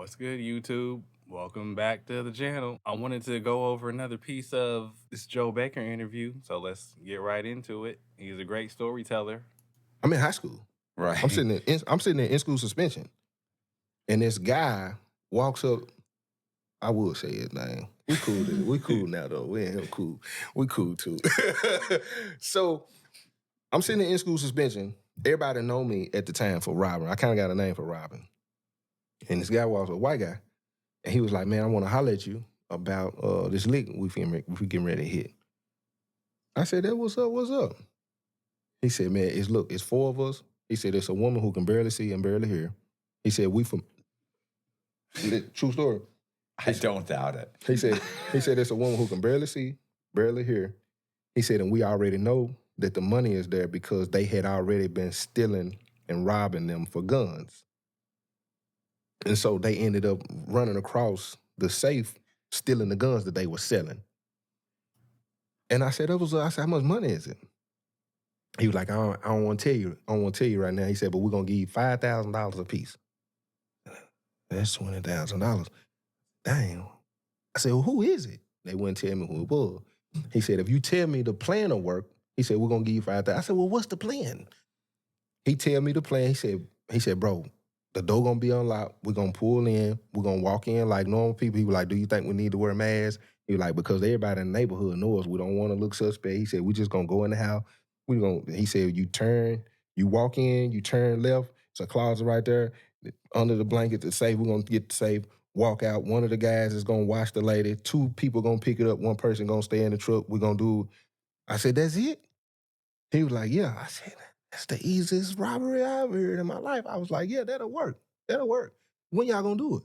What's good, YouTube? Welcome back to the channel. I wanted to go over another piece of this Joe Baker interview, so let's get right into it. He's a great storyteller. I'm in high school. Right. I'm sitting in school suspension, and this guy walks up. I would say his name. We cool. We cool now though. We ain't him cool. We cool too. So I'm sitting in school suspension. Everybody know me at the time for robbing. I kind of got a name for robbing. And this guy walks up, a white guy, and he was like, "Man, I want to holler at you about this lick we getting ready to hit." I said, "That what's up? What's up?" He said, "Man, it's four of us." He said, "It's a woman who can barely see and barely hear." He said, "We from..." True story. I don't doubt it. He said, "It's a woman who can barely see, barely hear." He said, "And we already know that the money is there because they had already been stealing and robbing them for guns. And so they ended up running across the safe, stealing the guns that they were selling." And I said, I said, "How much money is it?" He was like, I don't want to tell you. I don't want to tell you right now." He said, "But we're going to give you $5,000 a piece." That's $20,000. Damn. I said, "Well, who is it?" They wouldn't tell me who it was. He said, "If you tell me the plan will work," he said, "we're going to give you $5,000. I said, "Well, what's the plan?" He tell me the plan. He said, "Bro, the door going to be unlocked. We're going to pull in. We're going to walk in like normal people." He was like, "Do you think we need to wear masks?" He was like, "Because everybody in the neighborhood knows we don't want to look suspect." He said, "We just going to go in the house. He said, you walk in, you turn left. It's a closet right there. Under the blanket, the safe, we're going to get the safe, walk out. One of the guys is going to watch the lady. Two people going to pick it up. One person going to stay in the truck. We're going to do..." I said, "That's it?" He was like, "Yeah." I said, "That's the easiest robbery I ever heard in my life." I was like, "Yeah, that'll work. That'll work. When y'all going to do it?"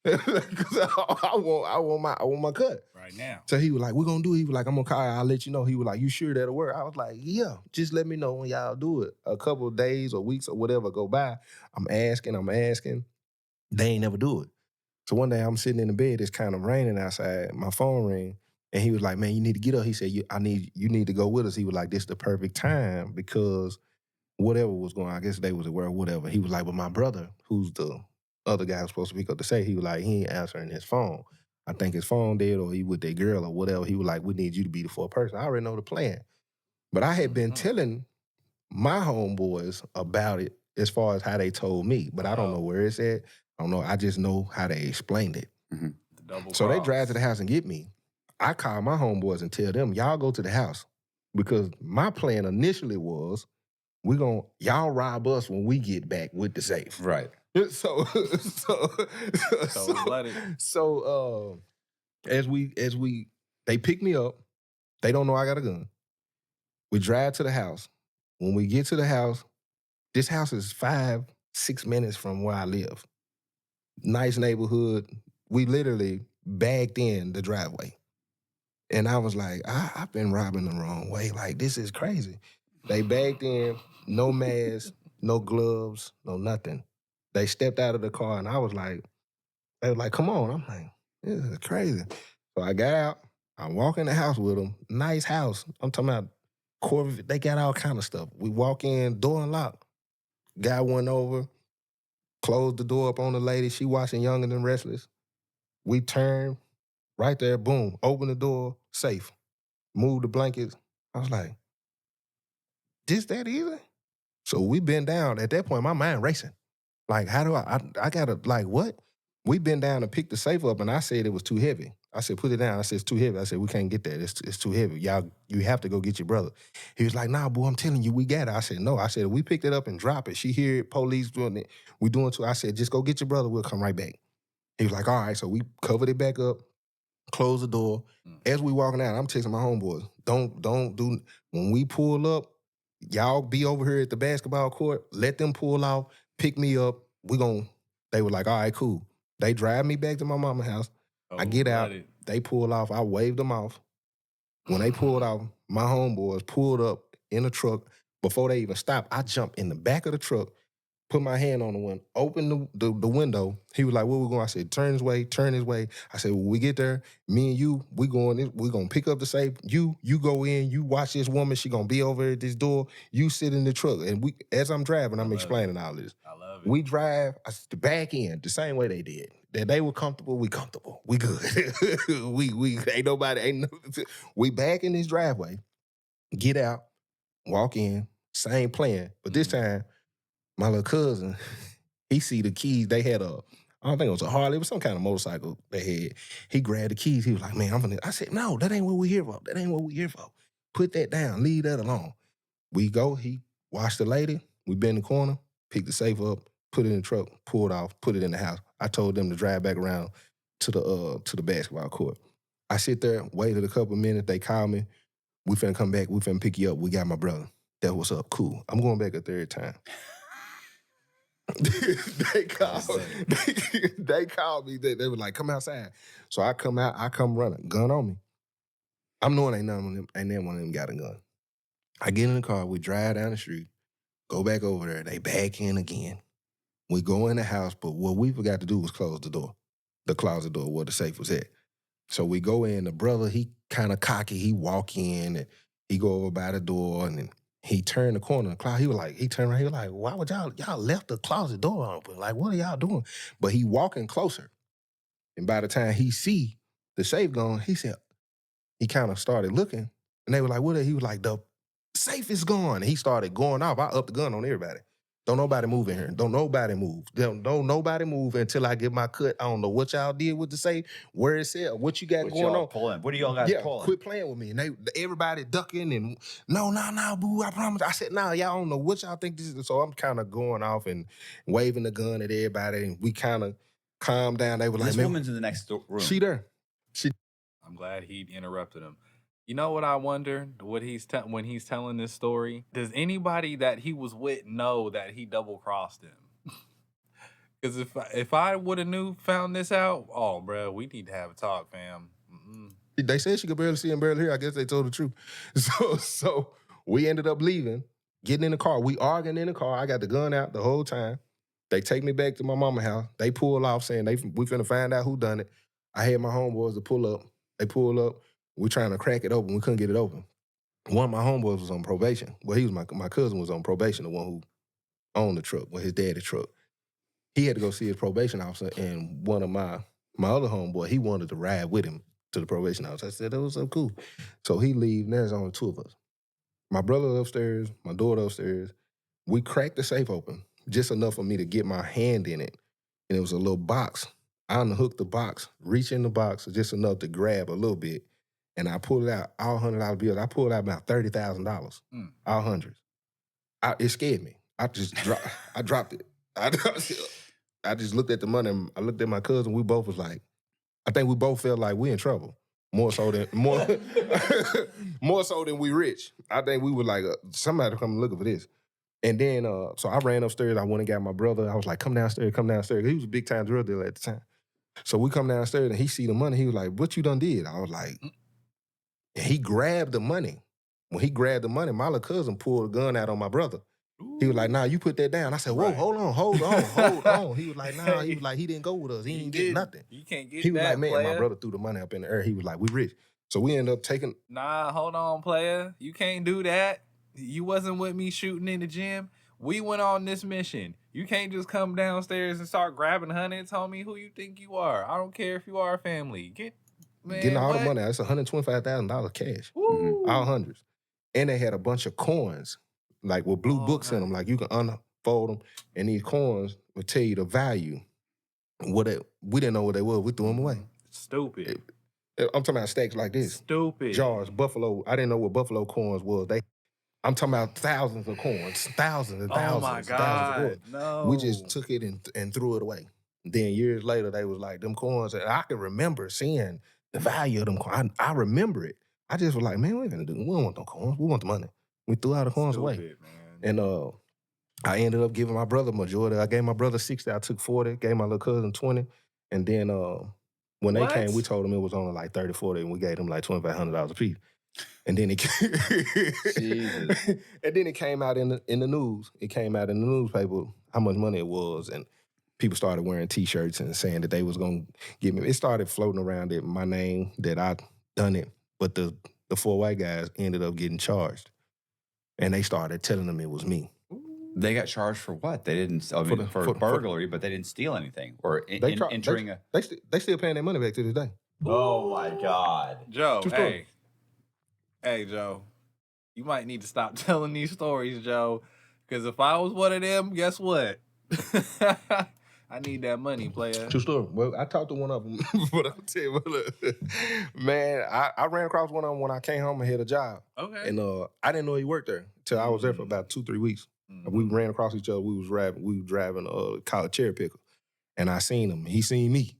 Because I want my cut. Right now. So he was like, "We're going to do it." He was like, "I'm going to call you. I'll let you know." He was like, "You sure that'll work?" I was like, "Yeah, just let me know when y'all do it." A couple of days or weeks or whatever go by. I'm asking. They ain't never do it. So one day I'm sitting in the bed. It's kind of raining outside. My phone rang. And he was like, "Man, you need to get up." He said, you need to go with us." He was like, "This is the perfect time because whatever was going on, I guess they was at work, whatever." He was like, "But my brother, who's the other guy who's supposed to pick up the say," he was like, "He ain't answering his phone. I think his phone dead or he with that girl or whatever." He was like, "We need you to be the fourth person." I already know the plan. But I had been telling my homeboys about it as far as how they told me, but I don't know where it's at. I don't know. I just know how they explained it. The double So they cross. drive to the house and get me. I call my homeboys and tell them, "Y'all go to the house." Because my plan initially was, y'all rob us when we get back with the safe. Right. So they pick me up. They don't know I got a gun. We drive to the house. When we get to the house, this house is 5-6 minutes from where I live. Nice neighborhood. We literally bagged in the driveway. And I was like, I've been robbing the wrong way. Like, this is crazy. They bagged in, no mask, no gloves, no nothing. They stepped out of the car and they were like, "Come on." I'm like, "This is crazy." So I got out. I walk in the house with them. Nice house. I'm talking about Corvette. They got all kind of stuff. We walk in, door unlocked. Guy went over, closed the door up on the lady. She watching Young and the Restless. We turn, right there, boom, open the door, safe. Move the blankets. I was like, "This that easy?" So we bend down. At that point, my mind racing. Like, how do I gotta, like, what? We bent down and picked the safe up, and I said it was too heavy. I said, "Put it down." I said, "It's too heavy." I said, "We can't get that. It's too heavy. You have to go get your brother." He was like, "Nah, boy, I'm telling you, we got it." I said, "No." I said, "We picked it up and drop it. She hear it, police doing it. We doing too." I said, "Just go get your brother. We'll come right back." He was like, "All right." So we covered it back up, closed the door. As we walking out, I'm texting my homeboys, don't do, when we pull up, y'all be over here at the basketball court, let them pull off, pick me up. They were like, "All right, cool." They drive me back to my mama's house. I get out, they pull off, I waved them off. When they pulled off, my homeboys pulled up in the truck. Before they even stopped, I jumped in the back of the truck, put my hand on the window, opened the window. He was like, "Where we going?" I said, "Turn his way." I said, "When we get there, me and you, we gonna pick up the safe. You go in, you watch this woman, she gonna be over at this door. You sit in the truck." And as I'm driving, I'm explaining all this. I love Love it. We drive the back end the same way they did. That they were comfortable, we comfortable. We good. we ain't nobody, we back in this driveway, get out, walk in, same plan. But this time, my little cousin, he see the keys. They had I don't think it was a Harley, it was some kind of motorcycle they had. He grabbed the keys. He was like, man, I said, no, that ain't what we here for. That ain't what we here for. Put that down. Leave that alone. We go, he washed the lady. We bend the corner, picked the safe up, put it in the truck, pulled off, put it in the house. I told them to drive back around to the basketball court. I sit there, waited a couple minutes. They called me. We finna come back. We finna pick you up. We got my brother. That was up. Cool. I'm going back a third time. they called me. They were like, come outside. So I come out. I come running. Gun on me. I'm knowing ain't none of them got a gun. I get in the car. We drive down the street. Go back over there. They back in again. We go in the house, but what we forgot to do was close the door, the closet door where the safe was at. So we go in. The brother, he kind of cocky. He walk in, and he go over by the door, and then he turned the corner. The closet, he turned around. He was like, why would y'all left the closet door open? Like, what are y'all doing? But he walking closer. And by the time he see the safe gone, he kind of started looking, and they were like, what? He was like, the safe is gone. And he started going off. I upped the gun on everybody. Don't nobody move in here. Don't nobody move. Don't nobody move until I get my cut. I don't know what y'all did with the safe, where it's at, what you got going on. Pulling? What are y'all guys pulling? Quit playing with me. And everybody ducking and no, boo, I promise. I said, y'all don't know what y'all think this is. So I'm kind of going off and waving the gun at everybody, and we kind of calmed down. They were like, this woman's in the next room. She there. I'm glad he interrupted him. You know what I wonder? What when he's telling this story, does anybody that he was with know that he double crossed him? Because if I would have found this out, oh, bro, we need to have a talk, fam. They said she could barely see and barely hear. I guess they told the truth. So we ended up leaving, getting in the car. We arguing in the car. I got the gun out the whole time. They take me back to my mama's house. They pull off saying we finna find out who done it. I had my homeboys to pull up. They pull up. We trying to crack it open. We couldn't get it open. One of my homeboys was on probation. Well, he was my cousin was on probation, the one who owned the truck, his daddy's truck. He had to go see his probation officer, and one of my other homeboy, he wanted to ride with him to the probation officer. I said, that was so cool. So he leave, and there's only two of us. My brother upstairs, my daughter upstairs. We cracked the safe open, just enough for me to get my hand in it. And it was a little box. I unhooked the box, reach in the box, just enough to grab a little bit. And I pulled out all $100 bills. I pulled out about $30,000, all hundreds. It scared me. I just dropped it. I just looked at the money. And I looked at my cousin. We both was like, I think we both felt like we in trouble. More so than we rich. I think we were like, somebody come looking for this. And then, so I ran upstairs. I went and got my brother. I was like, come downstairs. He was a big time drug dealer at the time. So we come downstairs and he see the money. He was like, what you done did? I was like, and he grabbed the money. When he grabbed the money, my little cousin pulled a gun out on my brother. Ooh. He was like, you put that down. I said, whoa, hold on. He was like, He was like, he didn't go with us. He ain't get nothing. You can't get that, He was like, man, player. my brother threw the money up in the air. He was like, we rich. So we ended up taking... Nah, hold on, player. You can't do that. You wasn't with me shooting in the gym. We went on this mission. You can't just come downstairs and start grabbing hundreds, homie. Who you think you are? I don't care if you are a family. Getting all the money out. It's $125,000 cash. All hundreds. And they had a bunch of coins, like with blue books in them. Like you can unfold them, and these coins will tell you the value. We didn't know what they were. We threw them away. Stupid. I'm talking about stacks like this. Stupid. Jars, Buffalo. I didn't know what Buffalo coins was. I'm talking about thousands of coins. Thousands and thousands. Oh my God. No. We just took it and threw it away. Then years later, they was like, them coins, and I can remember seeing the value of them coins. I remember it. I just was like, man, we don't want no coins. We want the money. We threw all the coins away. Man. And I ended up giving my brother majority. I gave my brother 60. I took 40. Gave my little cousin 20. And then when they came, we told them it was only like 30, 40, and we gave them like $2,500 a piece. And then it came out in the news. It came out in the newspaper how much money it was, and people started wearing T-shirts and saying that they was gonna give me. It started floating around that my name, that I done it, but the four white guys ended up getting charged, and they started telling them it was me. They got charged for what? They didn't. I mean, for burglary, but they didn't steal anything or entering a. They still paying their money back to this day. Oh my God, Joe! Hey, Joe. You might need to stop telling these stories, Joe. Because if I was one of them, guess what? I need that money, player. True story. Well, I talked to one of them, but I'll tell you what, look, man, I ran across one of them when I came home and had a job. Okay. And I didn't know he worked there until I was there for about 2-3 weeks. We ran across each other. We were driving a college cherry picker. And I seen him. He seen me.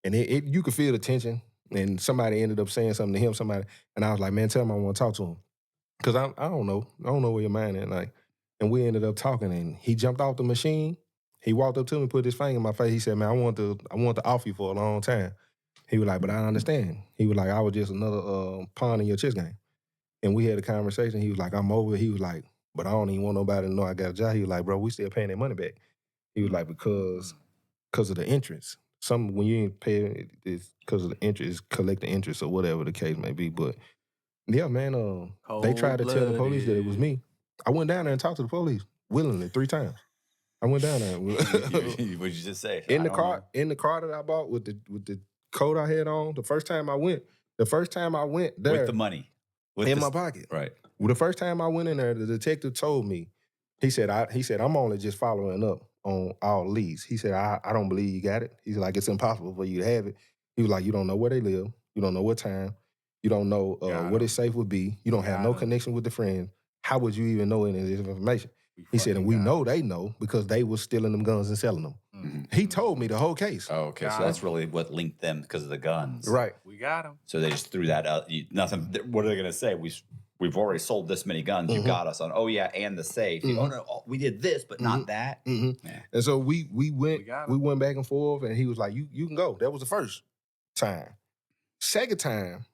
And you could feel the tension. And somebody ended up saying something to him, and I was like, man, tell him I want to talk to him. Because I don't know. I don't know where your mind is. Like, and we ended up talking, and he jumped off the machine. He walked up to me, put his finger in my face. He said, man, I want to off you for a long time. He was like, but I understand. He was like, I was just another pawn in your chess game. And we had a conversation. He was like, I'm over it. He was like, but I don't even want nobody to know I got a job. He was like, bro, we still paying that money back. He was like, because of the interest. When you ain't paying, it's because of the interest, collect the interest or whatever the case may be. But yeah, man, they tried to tell the police that it was me. I went down there and talked to the police willingly 3 times. I went down there. What'd you just say? In the car that I bought with the coat I had on. The first time I went there with the money in my pocket. Right. Well, the first time I went in there, the detective told me. He said I'm only just following up on all leads. He said I don't believe you got it. He's like, it's impossible for you to have it. He was like, you don't know where they live. You don't know what time. You don't know what his safe would be. You don't have no connection with the friends. How would you even know any of this information? He said, and we know they know because they were stealing them guns and selling them. Mm-hmm. He told me the whole case. Oh, okay. So that's really what linked them because of the guns. Right. We got them. So they just threw that out. Nothing. What are they going to say? We've already sold this many guns. You got us on. Oh yeah, and the safe. Oh no, we did this, but not that. Yeah. And so we went back and forth, and he was like, "You can go." That was the first time. Second time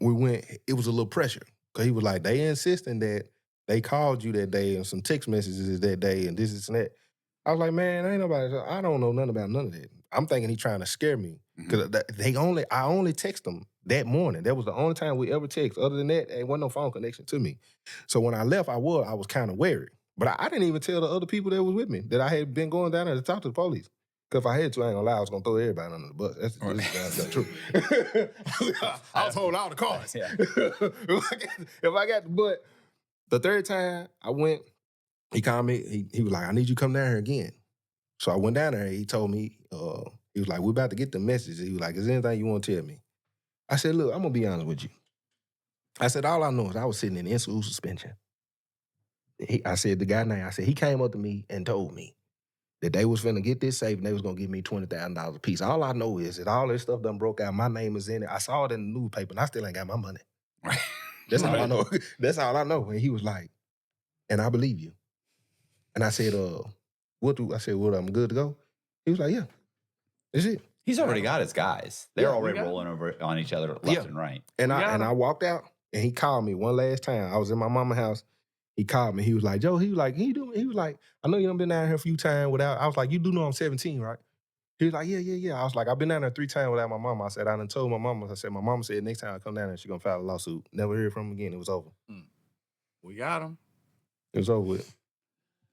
we went, it was a little pressure because he was like, "They insisting that they called you that day and some text messages that day and this and that." I was like, "Man, ain't nobody. I don't know nothing about none of that." I'm thinking he trying to scare me because I only text them that morning. That was the only time we ever text. Other than that, there wasn't no phone connection to me. So when I left, I was kind of wary. But I didn't even tell the other people that was with me that I had been going down there to talk to the police. Because if I had to, I ain't gonna lie, I was gonna throw everybody under the bus. That's the truth. I was holding all the cards. Yeah. if I got, but the third time I went, he called me. He was like, "I need you to come down here again." So I went down there. He told me, he was like, "We're about to get the message." He was like, "Is there anything you want to tell me?" I said, "Look, I'm gonna be honest with you." I said, "All I know is I was sitting in school suspension." I said, the guy name, I said, he came up to me and told me that they was finna get this safe and they was gonna give me $20,000 a piece. All I know is that all this stuff done broke out. My name is in it. I saw it in the newspaper and I still ain't got my money. That's all I know. That's all I know. And he was like, "And I believe you." And I said, "What, I'm good to go?" He was like, "Yeah, that's it." He's already got his guys. They're already rolling over on each other left and right. And I walked out and he called me one last time. I was in my mama's house. He called me. He was like, "Joe," he was like, he was like, "I know you done been down here a few times without," I was like, "You do know I'm 17, right?" He was like, yeah. I was like, "I've been down there 3 times without my mama." I said, "I done told my mama." I said, "My mama said next time I come down there, she's gonna file a lawsuit." Never heard from him again. It was over. We got him. It was over with.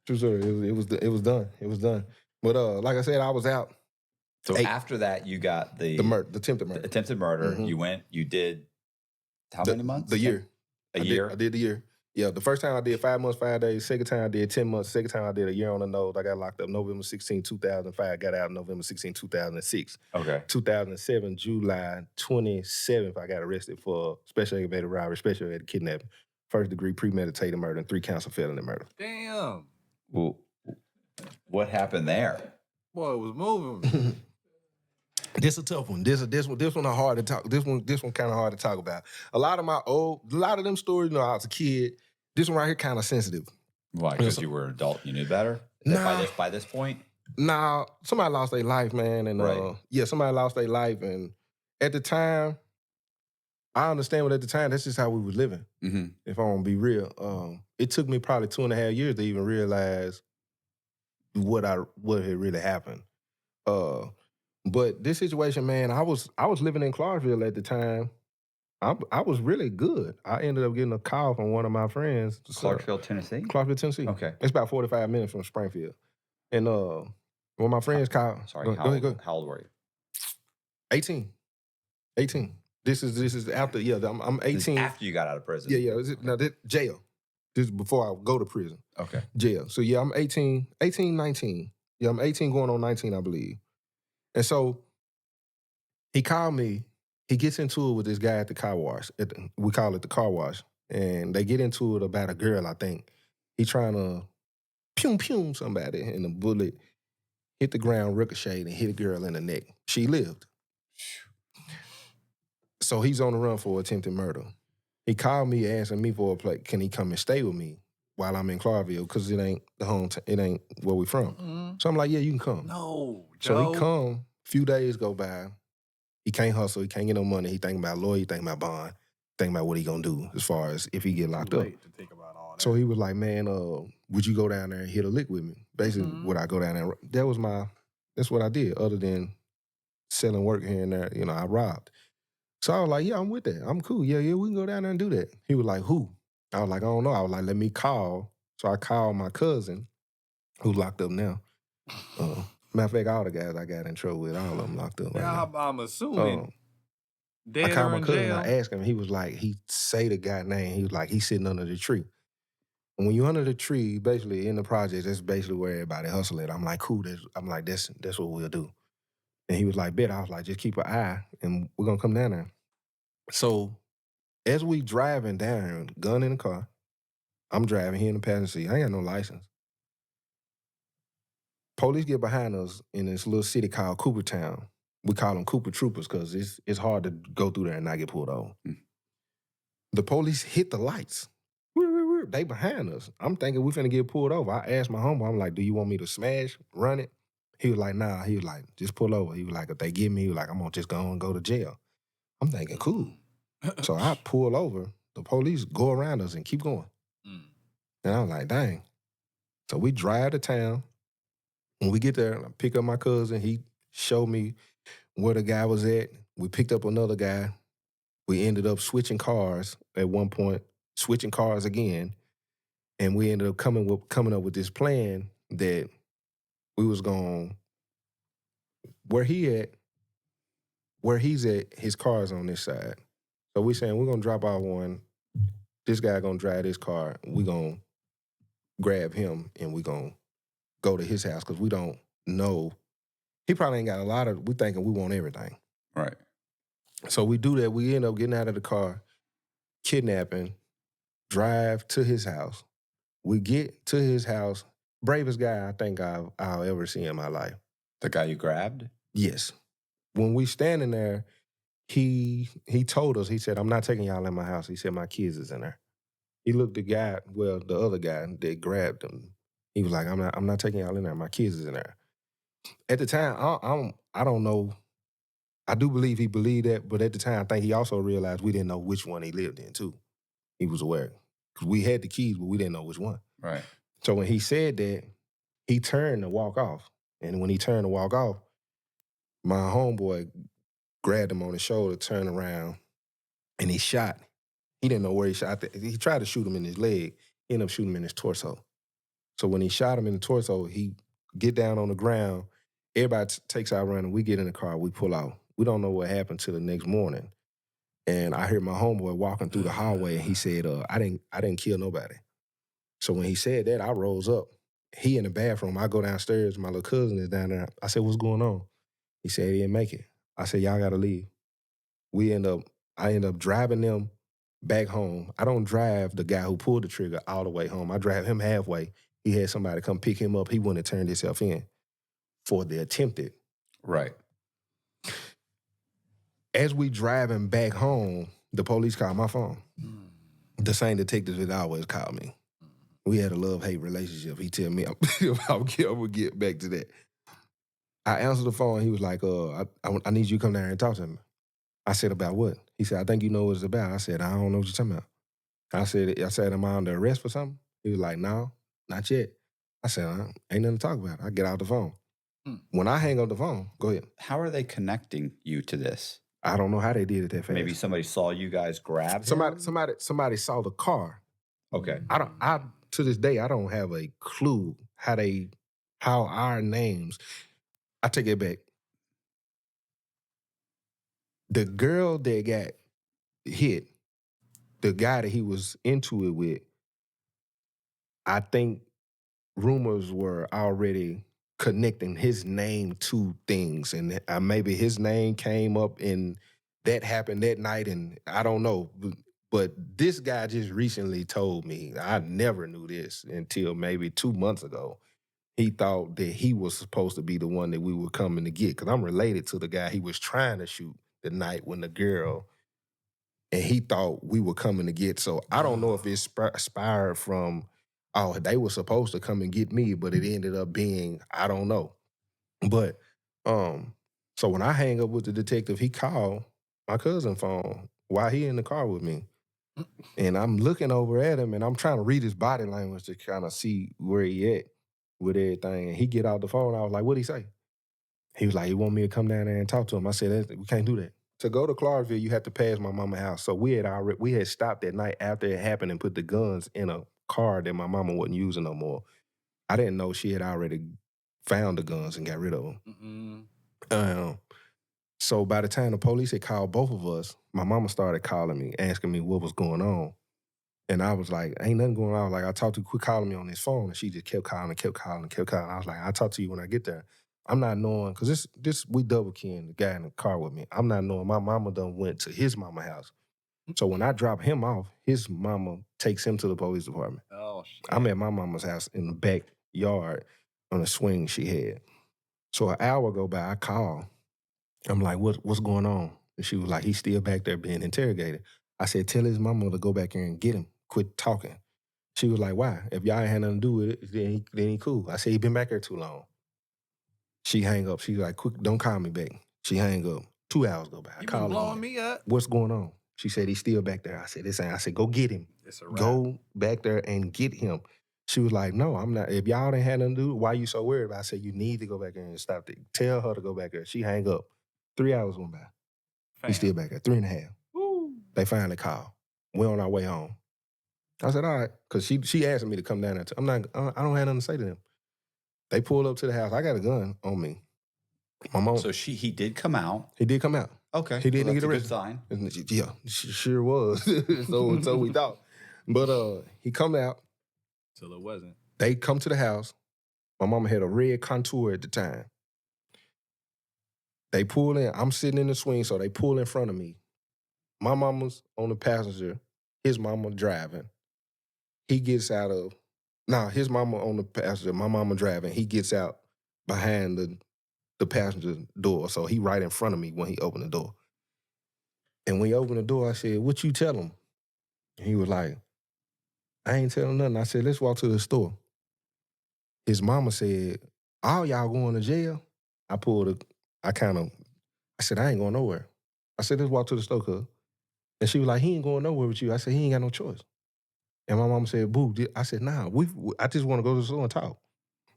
True story. It was done. It was done. But like I said, I was out. So after that, you got the attempted murder. Attempted murder. Mm-hmm. You did how many months? The year. A year? I did the year. Yeah, the first time I did 5 months, 5 days. Second time I did 10 months. Second time I did a year on the nose. I got locked up November 16, 2005. Got out November 16, 2006. Okay. 2007, July 27th, I got arrested for special aggravated robbery, special aggravated kidnapping, first degree premeditated murder, and 3 counts of felony murder. Damn. Well, what happened there? Boy, it was moving. This a tough one. This one are hard to talk. This one kind of hard to talk about. A lot of them stories, I was a kid. This one right here kind of sensitive. Why? Because you were an adult, you knew better. Nah. By this point. Nah, somebody lost their life, man, and right. Somebody lost their life, and at the time, I understand. But at the time, that's just how we was living. Mm-hmm. If I want to be real, it took me probably 2.5 years to even realize what had really happened. But this situation, man, I was living in Clarksville at the time. I was really good. I ended up getting a call from one of my friends. Clarksville, Tennessee? Clarksville, Tennessee. Okay. It's about 45 minutes from Springfield. And one of my friends called. Sorry, go ahead. How old were you? 18. 18. This is after, I'm 18. This is after you got out of prison. Yeah. Now, jail. This is before I go to prison. Okay. Jail. So, I'm 18, 19. Yeah, I'm 18 going on 19, I believe. And so he called me. He gets into it with this guy at the car wash. We call it the car wash. And they get into it about a girl, I think. He trying to pew somebody, and the bullet hit the ground, ricocheted, and hit a girl in the neck. She lived. So he's on the run for attempted murder. He called me asking me for a place. Can he come and stay with me while I'm in Clarksville? Because it ain't it ain't where we from. Mm-hmm. So I'm like, yeah, you can come. No, So Joe. he come. A few days go by. He can't hustle. He can't get no money. He thinking about lawyer. He thinking about bond. Thinking about what he gonna do as far as if he get locked Too up. late to think about all that. So he was like, man, would you go down there and hit a lick with me? Basically, would I go down there? That's what I did. Other than selling work here and there, I robbed. So I was like, yeah, I'm with that. I'm cool. Yeah, we can go down there and do that. He was like, who? I was like, I don't know. I was like, let me call. So I called my cousin, who's locked up now. Matter of fact, all the guys I got in trouble with, all of them locked up. Now, Right I'm assuming dead I called or my in cousin. jail. I asked him. He was like, he say the guy name. He was like, he's sitting under the tree. And when you're under the tree, basically in the project, that's basically where everybody hustle at. I'm like, cool. That's what we'll do. And he was like, bet. I was like, just keep an eye, and we're gonna come down there. So as we driving down, gun in the car, I'm driving here in the passenger seat. I ain't got no license. Police get behind us in this little city called Coopertown. We call them Cooper Troopers because it's hard to go through there and not get pulled over. The police hit the lights. They behind us. I'm thinking we finna get pulled over. I asked my homeboy, I'm like, do you want me to smash, run it? He was like, nah. He was like, just pull over. He was like, if they get me, he was like, I'm gonna just go and go to jail. I'm thinking, cool. So I pull over. The police go around us and keep going. And I was like, dang. So we drive to town. When we get there, I pick up my cousin. He showed me where the guy was at. We picked up another guy. We ended up switching cars at one point, switching cars again. And we ended up coming up with this plan that we was going, where he's at, his car's on this side. So we saying we're gonna drop our one. This guy gonna drive this car. We gonna grab him and we gonna go to his house because we don't know. He probably ain't got a lot of. We thinking we want everything. Right. So we do that. We end up getting out of the car, kidnapping, drive to his house. We get to his house. Bravest guy I think I'll ever see in my life. The guy you grabbed? Yes. When we standing there, he told us, he said, I'm not taking y'all in my house. He said, my kids is in there. He looked the other guy that grabbed him. He was like, I'm not taking y'all in there. My kids is in there. At the time, I don't know. I do believe he believed that, but at the time, I think he also realized we didn't know which one he lived in, too. He was aware. Because we had the keys, but we didn't know which one. Right. So when he said that, he turned to walk off. And when he turned to walk off, my homeboy grabbed him on the shoulder, turned around, and he shot. He didn't know where he shot. He tried to shoot him in his leg. He ended up shooting him in his torso. So when he shot him in the torso, he get down on the ground. Everybody takes out running. We get in the car. We pull out. We don't know what happened till the next morning. And I heard my homeboy walking through the hallway, and he said, I didn't kill nobody. So when he said that, I rose up. He in the bathroom. I go downstairs. My little cousin is down there. I said, what's going on? He said he didn't make it. I said, y'all got to leave. I end up driving them back home. I don't drive the guy who pulled the trigger all the way home. I drive him halfway. He had somebody come pick him up. He wouldn't have turned himself in for the attempted. Right. As we driving back home, the police called my phone. The same detective that always called me. We had a love-hate relationship. He tell me I would get back to that. I answered the phone. He was like, I need you to come down here and talk to me. I said, about what? He said, I think you know what it's about. I said, I don't know what you're talking about. I said, am I under arrest for something? He was like, no, not yet. I said, ain't nothing to talk about. I get out the phone. When I hang up the phone, go ahead. How are they connecting you to this? I don't know how they did it that fast. Maybe somebody saw you guys grab him? Somebody saw the car. Okay. I to this day I don't have a clue how our names. I take it back. The girl that got hit, the guy that he was into it with, I think rumors were already connecting his name to things, and maybe his name came up and that happened that night, and I don't know. But this guy just recently told me, I never knew this until maybe 2 months ago. He thought that he was supposed to be the one that we were coming to get, because I'm related to the guy he was trying to shoot the night when the girl, and he thought we were coming to get. So I don't know if it inspired from, oh, they were supposed to come and get me, but it ended up being, I don't know. But so when I hang up with the detective, he called my cousin's phone while he in the car with me. And I'm looking over at him and I'm trying to read his body language to kind of see where he at with everything. And he get out the phone. I was like, what'd he say? He was like, he want me to come down there and talk to him. I said, we can't do that. To go to Clarksville, you have to pass my mama's house. So we had stopped that night after it happened and put the guns in a car that my mama wasn't using no more. I didn't know she had already found the guns and got rid of them. So by the time the police had called both of us, my mama started calling me, asking me what was going on. And I was like, ain't nothing going on. I was like, I talked to you, quit calling me on this phone. And she just kept calling. I was like, I'll talk to you when I get there. I'm not knowing, because this we double keying the guy in the car with me. I'm not knowing. My mama done went to his mama's house. So when I drop him off, his mama takes him to the police department. Oh, shit. I'm at my mama's house in the backyard on a swing she had. So an hour go by, I call. I'm like, what's going on? And she was like, he's still back there being interrogated. I said, tell his mama to go back here and get him. Quit talking. She was like, why? If y'all ain't had nothing to do with it, then he cool. I said, he been back there too long. She hang up. She was like, quick, don't call me back. She hang up. 2 hours go by. I call her. You blowing me up. What's going on? She said, he's still back there. I said, this ain't. I said, go get him. It's a wrap. Go back there and get him. She was like, no, I'm not. If y'all ain't had nothing to do, why you so worried about it? I said, you need to go back there and stop it. Tell her to go back there. She hang up. 3 hours went by. He's still back there. 3.5. Woo. They finally called. We're on our way home. I said, all right, because she asked me to come down there. I don't have nothing to say to them. They pulled up to the house. I got a gun on me. My mom. So he did come out. He did come out. Okay. He didn't get arrested. arrested. Good sign. Yeah, sure was. so we thought. But he come out. Till it wasn't. They come to the house. My mama had a red Contour at the time. They pull in. I'm sitting in the swing, so they pull in front of me. My mama's on the passenger. His mama driving. He gets out of... his mama on the passenger. My mama driving. He gets out behind the passenger door. So he right in front of me when he opened the door. And when he opened the door, I said, what you tell him? And he was like, I ain't telling nothing. I said, let's walk to the store. His mama said, all y'all going to jail? I said, I ain't going nowhere. I said, let's walk to the store, cuz. And she was like, he ain't going nowhere with you. I said, he ain't got no choice. And my mama said, boo. I said, nah, I just want to go to the store and talk.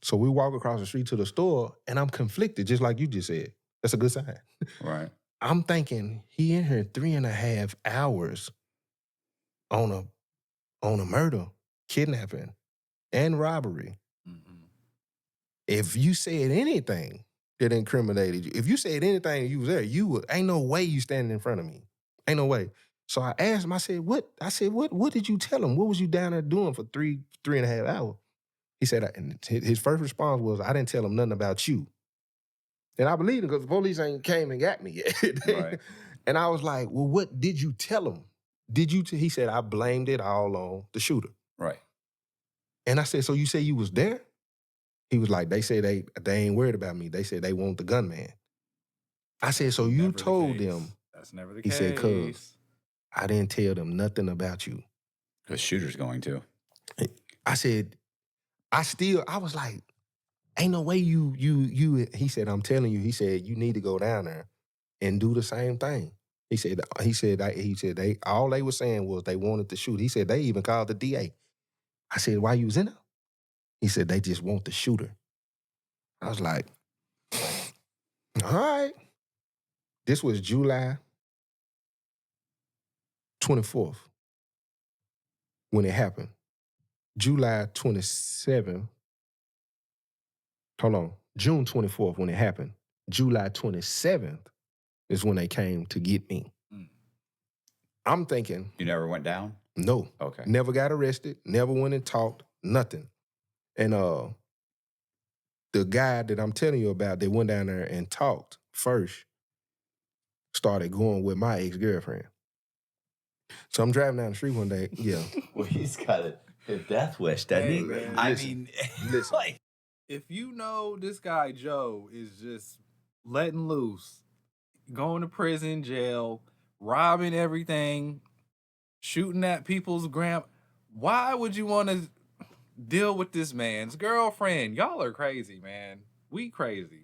So we walk across the street to the store, and I'm conflicted, just like you just said. That's a good sign. Right. I'm thinking, he in here 3.5 hours on a murder, kidnapping, and robbery. Mm-hmm. If you said anything that incriminated you, if you said anything you was there, ain't no way you standing in front of me. Ain't no way. So I asked him, I said, what did you tell him? What was you down there doing for 3.5 hours? He said, and his first response was, I didn't tell him nothing about you. And I believe him because the police ain't came and got me yet. Right. And I was like, well, what did you tell him? He said, I blamed it all on the shooter. Right. And I said, so you say you was there? He was like, they said they ain't worried about me. They said they want the gunman. I said, so you told them. That's never the case. He said, cuz I didn't tell them nothing about you. The shooter's going to. I said, I was like, ain't no way you, he said, I'm telling you, he said, you need to go down there and do the same thing. He said, they all they were saying was they wanted to shoot. He said, they even called the DA. I said, why you was in there? He said, they just want the shooter. I was like, all right. This was July 24th when it happened. July 27th. Hold on. June 24th when it happened. July 27th is when they came to get me. Mm. I'm thinking, You never went down? no. Okay. Never got arrested. Never went and talked. Nothing. And the guy that I'm telling you about that went down there and talked first started going with my ex-girlfriend. So I'm driving down the street one day. Yeah. Well, he's got a death wish, doesn't he? Man, I listen, mean, listen. like, If you know this guy Joe is just letting loose, going to prison, jail, robbing everything, shooting at people's why would you want to deal with this man's girlfriend? Y'all are crazy, man. We crazy.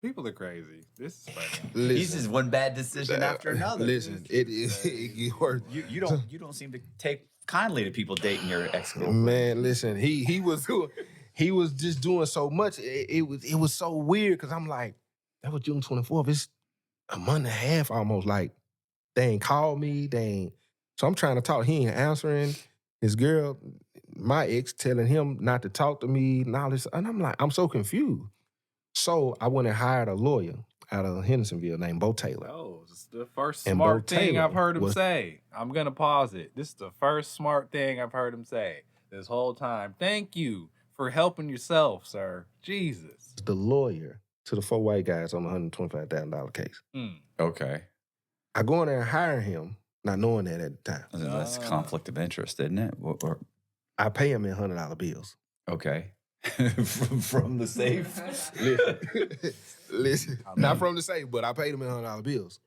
People are crazy. This is funny. he's just one bad decision after another. Listen, it is. You You don't seem to take kindly to people dating your ex-girlfriend. Man, listen, he was just doing so much. It was so weird because I'm like, that was June 24th. It's a month and a half almost. Like, they ain't called me. They ain't. So I'm trying to talk. He ain't answering. His girl, my ex, telling him not to talk to me and all this. And I'm like, I'm so confused. So I went and hired a lawyer out of Hendersonville named Bo Taylor. Oh, it's the first And smart Bo thing Taylor I've heard him was- say. I'm going to pause it. This is the first smart thing I've heard him say this whole time. Thank you for helping yourself, sir. Jesus. The lawyer to the 4 white guys on the $125,000 case. Okay. I go in there and hire him, not knowing that at the time. That's a conflict of interest, isn't it? I pay him in $100 bills. Okay. from the safe? Listen, not from the safe, but I paid him in $100 bills.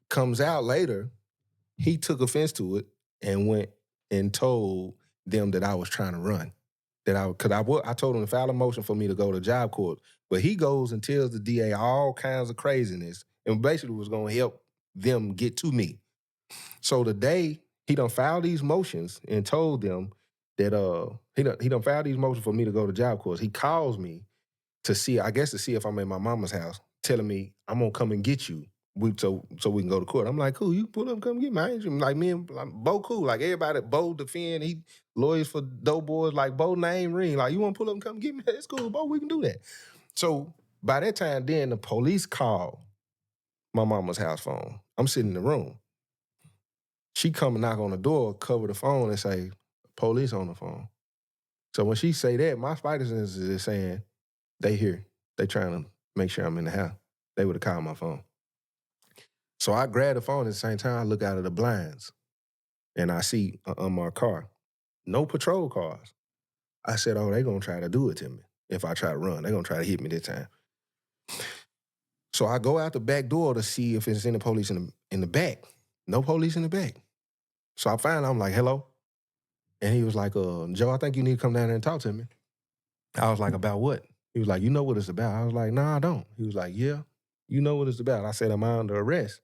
Comes out later, he took offense to it and went and told them that I was trying to run. I told him to file a motion for me to go to job court, but he goes and tells the DA all kinds of craziness and basically was going to help them get to me. So the day he done filed these motions and told them that he done filed these motions for me to go to job court. He calls me to see if I'm at my mama's house, telling me I'm gonna come and get you. So we can go to court. I'm like, cool, you pull up, come get me. I ain't like me and like, Bo cool. Like everybody, Bo defend, he lawyers for dope boys, like Bo name ring. Like, you wanna pull up and come get me? It's cool, Bo, we can do that. So by that time, then the police called my mama's house phone. I'm sitting in the room. She come and knock on the door, cover the phone, and say, police on the phone. So when she say that, my spider sense is saying, they here. They trying to make sure I'm in the house. They would have called my phone. So I grab the phone at the same time, I look out of the blinds and I see an unmarked car. No patrol cars. I said, oh, they gonna try to do it to me. If I try to run, they gonna try to hit me this time. So I go out the back door to see if there's any police in the back. No police in the back. So I find I'm like, hello? And he was like, Joe, I think you need to come down there and talk to me. I was like, about what? He was like, you know what it's about? I was like, no, I don't. He was like, yeah, you know what it's about. I said, am I under arrest?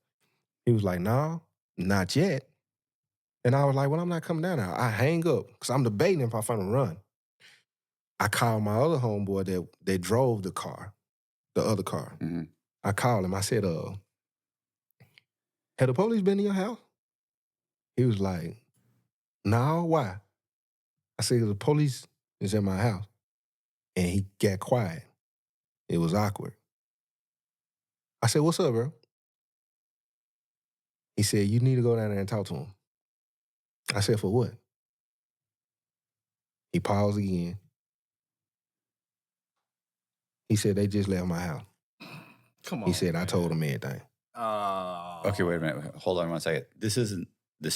He was like, no, not yet. And I was like, well, I'm not coming down there. I hang up because I'm debating if I'm going to run. I called my other homeboy that drove the car, the other car. Mm-hmm. I called him. I said, had the police been in your house? He was like, no, why? I said, the police is in my house. And he got quiet. It was awkward. I said, what's up, bro? He said, you need to go down there and talk to him. I said, for what? He paused again. He said, they just left my house. Come on. He said, I man. told him everything. Okay, wait a minute. Hold on one second. This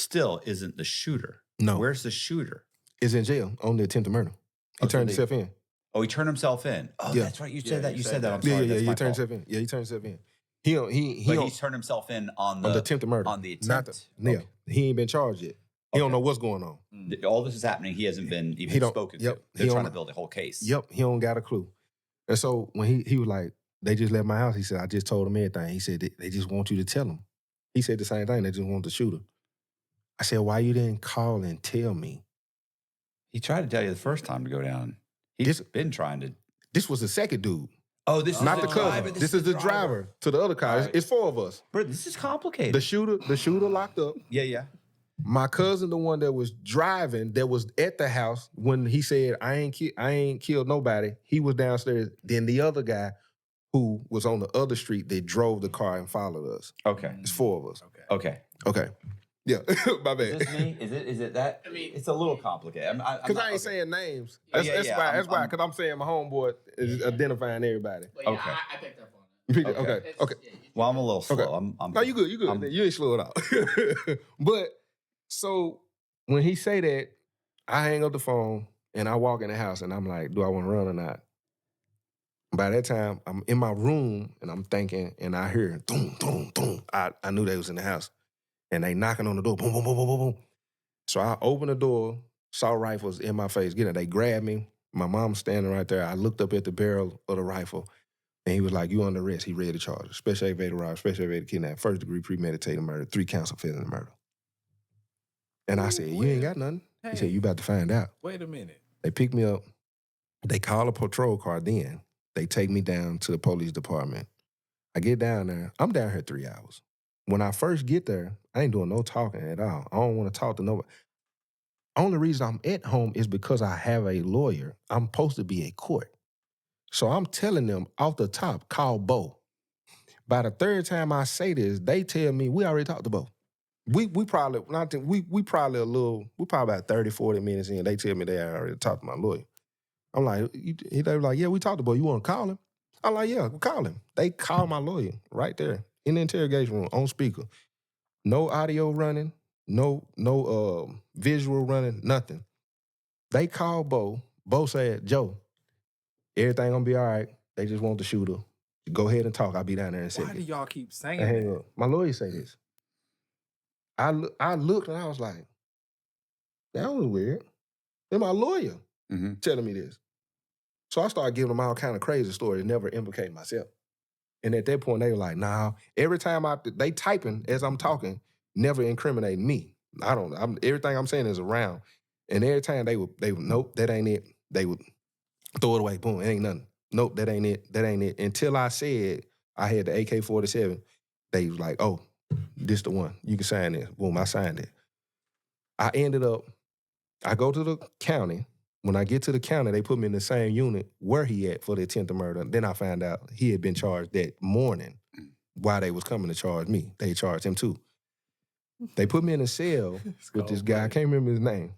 still isn't the shooter. No. Where's the shooter? Is in jail on the attempted murder. He turned himself in. Oh, he turned himself in. Oh, Yeah. that's right. You said Yeah, that. you You said said that. I'm that. sorry. Yeah, That's he my turned fault. himself in. Yeah, he turned himself in. But he's turned himself in on the attempted murder. On the Not attempt. yeah. Okay. He ain't been charged yet. He don't Okay. know what's going on. All this is happening. He hasn't been He even don't- spoken yep, to. he They're don't- trying to build a whole case. Yep, he don't got a clue. And so when he was like, they just left my house, he said, I just told him everything. He said, they just want you to tell them. He said the same thing. They just want the shooter. I said, why you didn't call and tell me? He tried to tell you the first time to go down. He's been trying to. This was the second dude. Oh, this Not is the cousin. This is the driver to the other car. All right. It's four of us. Bro, this is complicated. The shooter locked up. Yeah. My cousin, the one that was driving, that was at the house when he said, I ain't killed nobody. He was downstairs. Then the other guy who was on the other street that drove the car and followed us. Okay. It's 4 of us. Okay. Yeah, my bad. Is this me? Is it that? I mean, it's a little complicated. Because I ain't saying names. Oh, That's why. Because I'm saying my homeboy is identifying everybody. But yeah, I picked up on it. Okay. Well, I'm a little slow. Okay. No, you good. You ain't slow it out. But so when he say that, I hang up the phone and I walk in the house and I'm like, do I want to run or not? By that time, I'm in my room and I'm thinking, and I hear boom, boom, boom. I knew they was in the house. And they knocking on the door, boom, boom, boom, boom, boom, boom. So I opened the door, saw rifles in my face. They grabbed me. My mom's standing right there. I looked up at the barrel of the rifle, and he was like, you under arrest. He read the charges. Special aggravated robbery, special aggravated kidnapping, first degree premeditated murder, 3 counts of felony murder. And I said, you ain't got nothing. He said, you about to find out. Wait a minute. They picked me up. They call a patrol car then. They take me down to the police department. I get down there. I'm down here 3 hours. When I first get there, I ain't doing no talking at all. I don't want to talk to nobody. Only reason I'm at home is because I have a lawyer. I'm supposed to be at court. So I'm telling them off the top, call Bo. By the 3rd time I say this, they tell me we already talked to Bo. We probably about 30, 40 minutes in. They tell me they already talked to my lawyer. I'm like, they were like, yeah, we talked to Bo. You want to call him? I'm like, yeah, call him. They call my lawyer right there in the interrogation room on speaker. No audio running, no visual running, nothing. They called Bo. Bo said, Joe, everything gonna be all right. They just want the shooter. Go ahead and talk. I'll be down there in a second. Why do y'all keep saying Hang that? up. My lawyer say this. I looked and I was like, that was weird. And my lawyer telling me this. So I started giving them all kind of crazy stories, never implicating myself. And at that point, they were like, nah. Every time they typing as I'm talking, never incriminating me. Everything I'm saying is around. And every time they would, nope, that ain't it. They would throw it away. Boom, it ain't nothing. Nope, that ain't it. That ain't it. Until I said I had the AK-47, they was like, oh, this the one. You can sign this. Boom, I signed it. I go to the county. When I get to the county, they put me in the same unit where he at for the attempted murder. Then I found out he had been charged that morning while they was coming to charge me. They charged him too. They put me in a cell with this guy. I can't remember his name.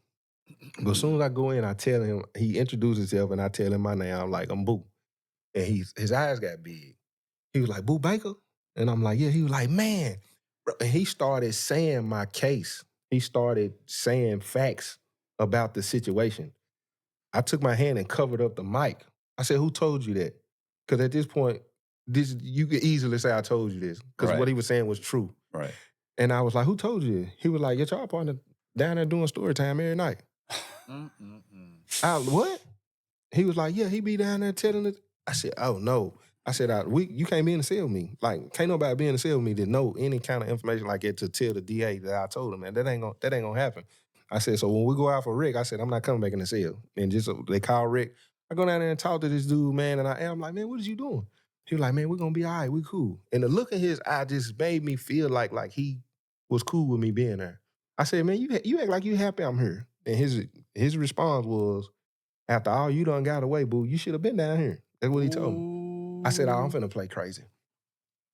But as soon as I go in, I tell him, he introduces himself and I tell him my name. I'm like, I'm Boo. And his eyes got big. He was like, Boo Baker? And I'm like, yeah. He was like, man. And he started saying my case. He started saying facts about the situation. I took my hand and covered up the mic. I said, who told you that? Because at this point, you could easily say I told you this. Because what he was saying was true. Right. And I was like, who told you this? He was like, your child partner down there doing story time every night. What? He was like, yeah, he be down there telling it. I said, oh, no. I said, you can't be in the cell with me. Like, can't nobody be in the cell with me that know any kind of information like that to tell the DA that I told him, man. That ain't gonna happen. I said, so when we go out for Rick, I said, I'm not coming back in the cell. And just they call Rick. I go down there and talk to this dude, man, and I'm like, man, what is you doing? He was like, man, we're gonna be all right, we cool. And the look in his eye just made me feel like he was cool with me being there. I said, man, you act like you happy I'm here. And his response was, after all you done got away, boo, you should have been down here. That's what he told me. I said, I'm finna play crazy.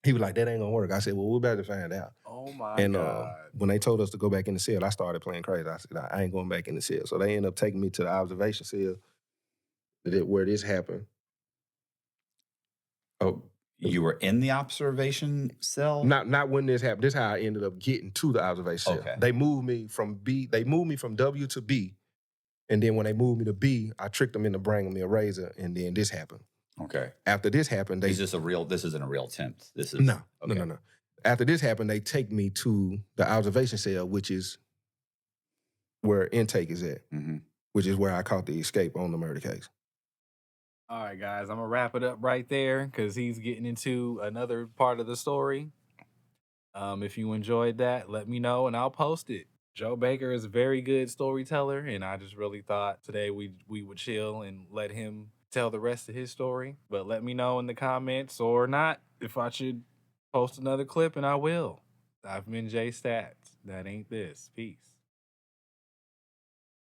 He was like, that ain't gonna work. I said, well, we're about to find out. Oh my and, God. When they told us to go back in the cell, I started playing crazy. I said, I ain't going back in the cell. So they ended up taking me to the observation cell where this happened. Oh, you were in the observation cell? Not when this happened. This is how I ended up getting to the observation cell. Okay. They moved me from W to B. And then when they moved me to B, I tricked them into bringing me a razor, and then this happened. Okay. After this happened, this isn't a real attempt. This is no. After this happened, they take me to the observation cell, which is where intake is at, which is where I caught the escape on the murder case. All right, guys, I'm gonna wrap it up right there because he's getting into another part of the story. If you enjoyed that, let me know and I'll post it. Joe Baker is a very good storyteller, and I just really thought today we would chill and let him tell the rest of his story. But let me know in the comments or not if I should post another clip, and I will. I've been Jay Stats. That ain't this. Peace.